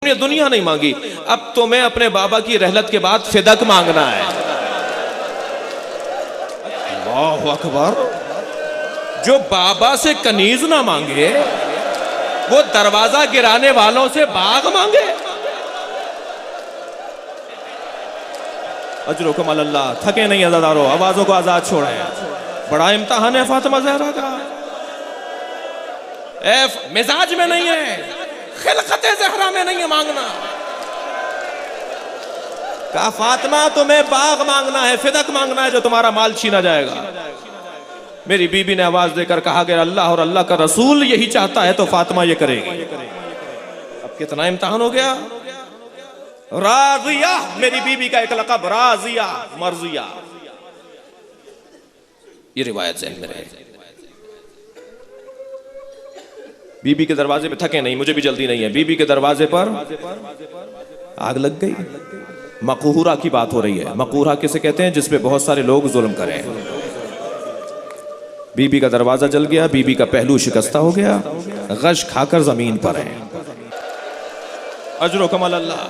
तुमने दुनिया नहीं मांगी, अब तुम्हें अपने बाबा की रहलत के बाद फिदक मांगना है। अल्लाहु अकबर। जो बाबा से कनीज ना मांगे वो दरवाजा गिराने वालों से बाग मांगे। अजरुकुम अल्लाह। थके नहीं अज़ादारो, आवाजों को आजाद छोड़े। बड़ा इम्तिहान है फातिमा ज़हरा का। मिजाज में नहीं है, खिलकत ज़हरा में नहीं है मांगना। कहा फातिमा तुम्हें बाग मांगना है, फिदक मांगना है, जो तुम्हारा माल छीना जाएगा। मेरी बीबी ने आवाज देकर कहा कि अल्लाह और अल्लाह का रसूल यही चाहता है तो फातिमा ये करेगी। अब कितना इम्तिहान हो गया। राजिया, मेरी बीबी का एक लक़ब राजिया, मर्जिया। ये रिवायत ज़हन में रहे। बीबी के दरवाजे पे थके नहीं, मुझे भी जल्दी नहीं है। बीबी के दरवाजे पर आग लग गई। मकूरा की बात हो रही है। मकूरा किसे कहते हैं? जिसपे बहुत सारे लोग जुल्म करें। बीबी का दरवाजा जल गया, बीबी का पहलू शिकस्ता हो गया, गश खाकर जमीन पर है। अजरो कमल अल्लाह।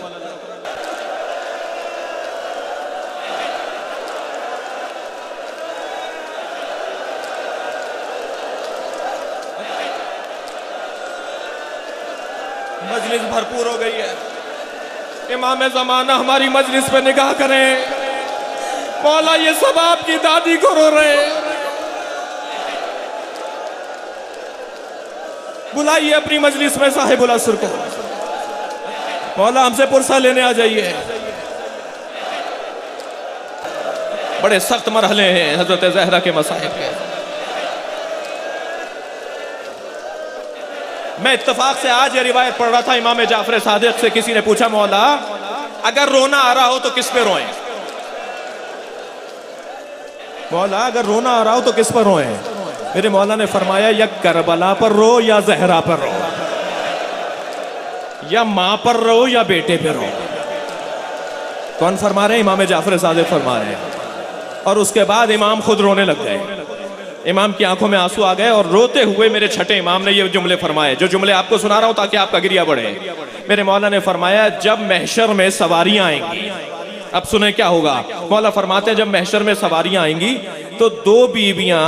मजलिस भरपूर हो गई है। इमाम ज़माना हमारी मजलिस पे निगाह करें। मौला ये सब आपकी दादी को रो रहे हैं। बुलाइए अपनी मजलिस में साहिबुल असर को। मौला हमसे पुरसा लेने आ जाइए। बड़े सख्त मरहले हैं हजरत ज़हरा के मसाइब के। मैं इत्तफाक से आज ये रिवायत पढ़ रहा था इमाम जाफर सादिक से। किसी ने पूछा मौला अगर रोना आ रहा हो तो किस पे रोएं? मौला अगर रोना आ रहा हो तो किस पर रोएं? मेरे मौला ने फरमाया या करबला पर रो या ज़हरा पर रो, या मां पर रो या बेटे पे रो। कौन फरमा रहे हैं? इमाम जाफर सादिक फरमा रहे हैं। और उसके बाद इमाम खुद रोने लग गए। इमाम की आंखों में आंसू आ गए और रोते हुए मेरे छठे इमाम ने ये जुमले फरमाए, जो जुमले आपको सुना रहा हूं ताकि आपका गिरिया बढ़े। मेरे मौला ने फरमाया जब महशर में सवारियां आएंगी, अब सुने क्या होगा। मौला फरमाते हैं जब महशर में सवारियां आएंगी तो दो बीवियां,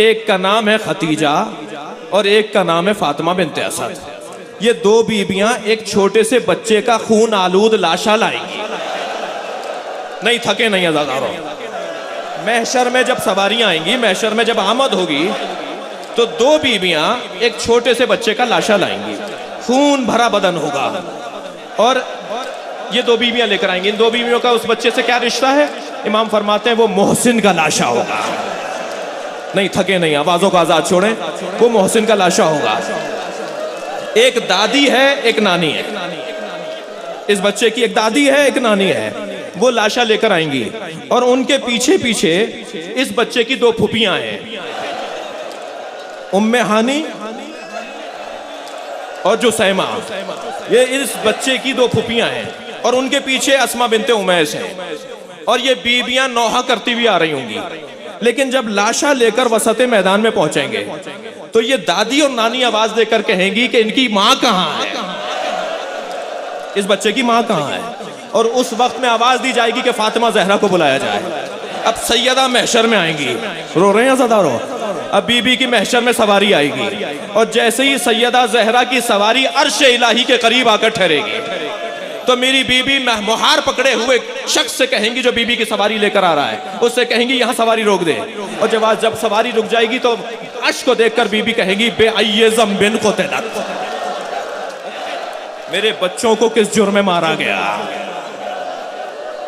एक का नाम है खतीजा और एक का नाम है फातिमा बिन्त असद। ये दो बीबियां एक छोटे से बच्चे का खून आलूद लाशा लाएंगी। नहीं थके नहीं अज़ादारो। महशर में जब सवारियां आएंगी, महशर में जब आमद होगी तो दो बीबियां एक छोटे से बच्चे का लाशा लाएंगी। खून भरा बदन होगा और ये दो बीबियां लेकर आएंगी। इन दो बीबियों का उस बच्चे से क्या रिश्ता है? इमाम फरमाते हैं वो मोहसिन का लाशा होगा। नहीं थके नहीं, आवाजों को आजाद छोड़ें। वो मोहसिन का लाशा होगा। एक दादी है, एक नानी है। इस बच्चे की एक दादी है, एक नानी है। वो लाशा लेकर आएंगी और उनके पीछे पीछे इस बच्चे की दो फुफियां हैं, उम्मे हानी और जो सैमा। ये इस बच्चे की दो फुफियां हैं और उनके पीछे अस्मा बिनते उमैस हैं। और ये बीबियां नौहा करती हुई आ रही होंगी। लेकिन जब लाशा लेकर वसते मैदान में पहुंचेंगे तो ये दादी और नानी आवाज देकर कहेंगी कि इनकी माँ कहाँ है, इस बच्चे की माँ कहाँ है। और उस वक्त में आवाज दी जाएगी कि फातिमा ज़हरा को बुलाया जाए। अब सैयदा महशर में आएंगी। रो रहे हैं ज़ादारो। अब बीबी की महशर में सवारी आएगी और जैसे ही सैयदा ज़हरा की सवारी अर्श इलाही के करीब आकर ठहरेगी तो मेरी बीबी मुहार पकड़े हुए शख्स से कहेंगी, जो बीबी की सवारी लेकर आ रहा है, उससे कहेंगी यहाँ सवारी रोक दे। और जब सवारी रुक जाएगी तो अर्श को देखकर बीबी कहेंगी बे अय्यज़म बिन को तलत, मेरे बच्चों को किस जुर्म में मारा गया।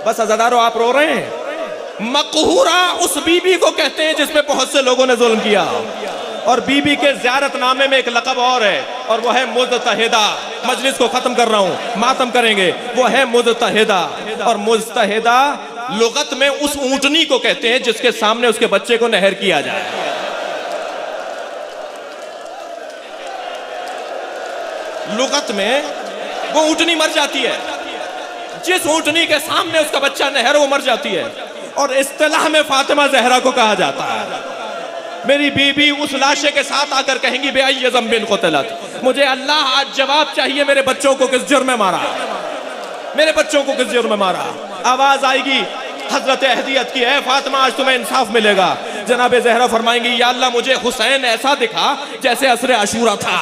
बस अज़ादारो आप रो रहे हैं। मकहूरा उस बीबी को कहते हैं जिसपे बहुत से लोगों ने जुल्म किया। और बीबी के ज़ियारतनामे में एक लक़ब और है और वो है मुज़तहिदा। मजलिस को खत्म कर रहा हूं, मातम करेंगे। वो है मुज़तहिदा। और मुज़तहिदा लुगत में उस ऊंटनी को कहते हैं जिसके सामने उसके बच्चे को नहर किया जाए। लुगत में वो ऊंटनी मर जाती है, जिस ऊंटनी के सामने उसका बच्चा नहर वो मर जाती है। और इस्तिलाह में फातिमा ज़हरा को कहा जाता है। मेरी बीबी उस लाशे के साथ आकर कहेंगी बेअय्य ज़ंबिन क़ुतिलत, मुझे अल्लाह आज जवाब चाहिए, मेरे बच्चों को किस जुर्म में मारा, मेरे बच्चों को किस जुर्म में मारा। आवाज आएगी हजरत अहदियत की, है फातिमा आज तुम्हें इंसाफ मिलेगा। जनाब ज़हरा फरमाएंगी या अल्लाह मुझे हुसैन ऐसा दिखा जैसे असर अशूरा था।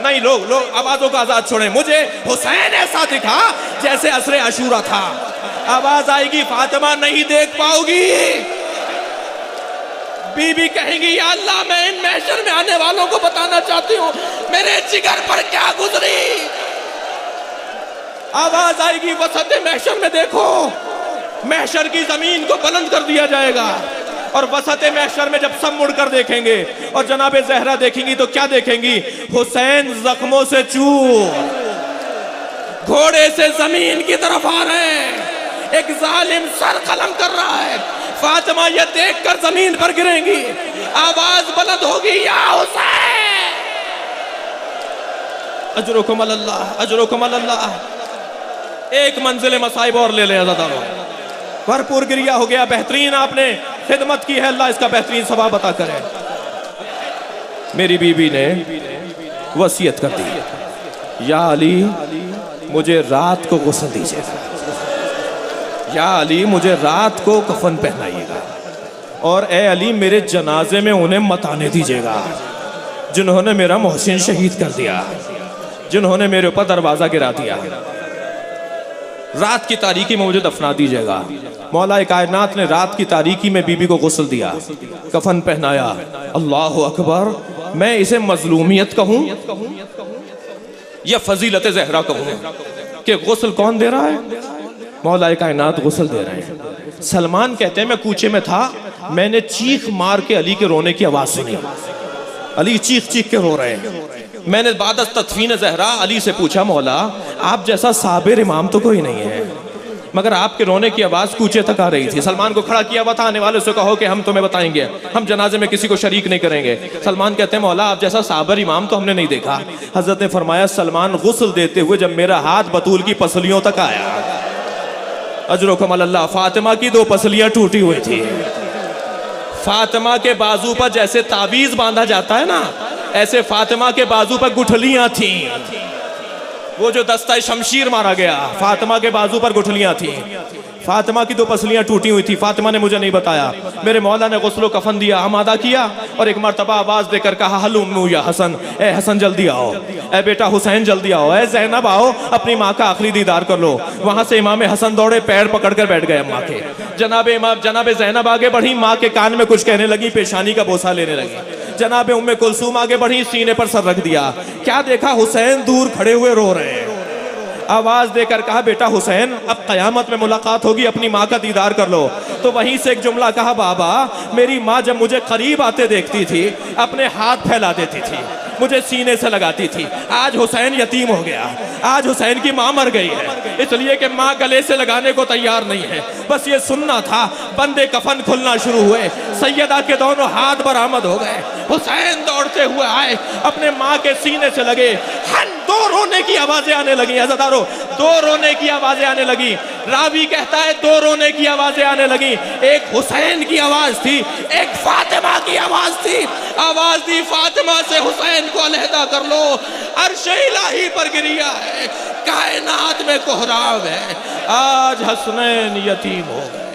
नहीं, लोग आवाजों का आजाद छोड़ें, मुझे हुसैन ऐसा दिखा जैसे असर अशूरा था। आवाज आएगी फातिमा नहीं देख पाओगी। बीबी कहेंगी या अल्लाह मैं इन महशर में आने वालों को बताना चाहती हूँ मेरे जिगर पर क्या गुजरी। आवाज आएगी वसत महशर में देखो, महशर की जमीन को बुलंद कर दिया जाएगा और वसत महशर में जब सब मुड़कर देखेंगे और जनाब ज़हरा देखेंगी तो क्या देखेंगी, हुसैन जख्मों से चूर घोड़े से जमीन की तरफ आ रहे हैं, एक जालिम सर कलम कर रहा है। फातिमा ये देखकर जमीन पर गिरेंगी, आवाज बुलंद होगी या हुसैन अजरुकुम अल्लाह, अजरुकुम अल्लाह। एक मंजिल मसाइब और ले लें अज़ादारों, भरपूर गिरिया हो गया, बेहतरीन आपने खिदमत की है, अल्लाह इसका बेहतरीन सवाब अता करे। मेरी बीबी ने वसीयत कर दी या अली मुझे रात को गुस्ल दीजिएगा, या अली मुझे रात को कफन पहनाइएगा और ए अली मेरे जनाजे में उन्हें मत आने दीजिएगा जिन्होंने मेरा मोहसिन शहीद कर दिया, जिन्होंने मेरे ऊपर दरवाजा गिरा दिया। रात की तारीकी में मुझे दफना दीजिएगा। मौला कायनात ने रात की तारीकी में बीबी को गुस्ल दिया, कफन पहनाया। अल्लाह अकबर, मैं इसे मजलूमियत कहूं या फजीलत ज़हरा कहूं कि गुस्ल कौन दे रहा है? मौला कायनात गुस्ल दे रहे हैं। सलमान कहते हैं मैं कूचे में था, मैंने चीख मार के अली के रोने की आवाज सुनी, अली चीख चीख के रो रहे हैं। मैंने बाद तदफीन ज़हरा अली से पूछा मौला आप जैसा साबिर इमाम तो कोई नहीं है, मगर आपके रोने की आवाज़ कूचे तक आ रही थी। सलमान को खड़ा किया, बताने वाले से कहो कि हम तुम्हें बताएंगे, हम जनाजे में किसी को शरीक नहीं करेंगे। सलमान कहते हैं मौला आप जैसा साबिर इमाम तो हमने नहीं देखा। हजरत ने फरमाया सलमान गुस्ल देते हुए जब मेरा हाथ बतूल की पसलियों तक आया, अजरुकुम अल्लाह, फातिमा की 2 पसलियां टूटी हुई थी। फातिमा के बाजू पर जैसे तावीज बांधा जाता है ना, ऐसे फातिमा के बाजू पर गुठलियां थी। वो जो दस्ता शमशीर मारा गया, फातिमा के बाजू पर गुठलियां थी। फातिमा की 2 पसलियां टूटी हुई थी। फातिमा ने मुझे नहीं बताया। मेरे मौला ने गुस्लो कफन दिया, आमादा किया और एक मरतबा आवाज देकर कहा हलुम्मू या हसन, ए हसन जल्दी आओ, ए बेटा हुसैन जल्दी आओ, ए ज़ैनब आओ, अपनी माँ का आखिरी दीदार कर लो। वहां से इमाम हसन दौड़े, पैर पकड़कर बैठ गए अम्मा के। जनाब ज़ैनब आगे बढ़ी, माँ के कान में कुछ कहने लगी, पेशानी का बोसा लेने लगी। जनाब उम्मे कुलसूम आगे बढ़ी, सीने पर सर रख दिया। क्या देखा, हुसैन दूर खड़े हुए रो रहे हैं। आवाज देकर कहा बेटा हुसैन अब कयामत में मुलाकात होगी, अपनी माँ का दीदार कर लो। तो वहीं से एक जुमला कहा, बाबा मेरी माँ जब मुझे करीब आते देखती थी अपने हाथ फैला देती थी, मुझे सीने से लगाती थी। आज हुसैन यतीम हो गया, आज हुसैन की माँ मर गई है, इसलिए कि माँ गले से लगाने को तैयार नहीं है। बस ये सुनना था। बंदे कफन खुलना शुरू हुए, सैयदा के दोनों हाथ बरामद हो गए। हुसैन दौड़ते हुए आए, अपने माँ के सीने से लगे। हन 2 रोने की आवाजें आने लगी। अज़ादारों 2 रोने की आवाजें आने लगी। रावी कहता है 2 रोने की आवाजें आने लगी। एक हुसैन की आवाज थी, एक फातिमा की आवाज थी। आवाज दी फातिमा से हुसैन को अलहदा कर लो। अर्श इलाही पर गिरिया है, कायनात में कोहराव है, आज हसनैन यतीम हो गए।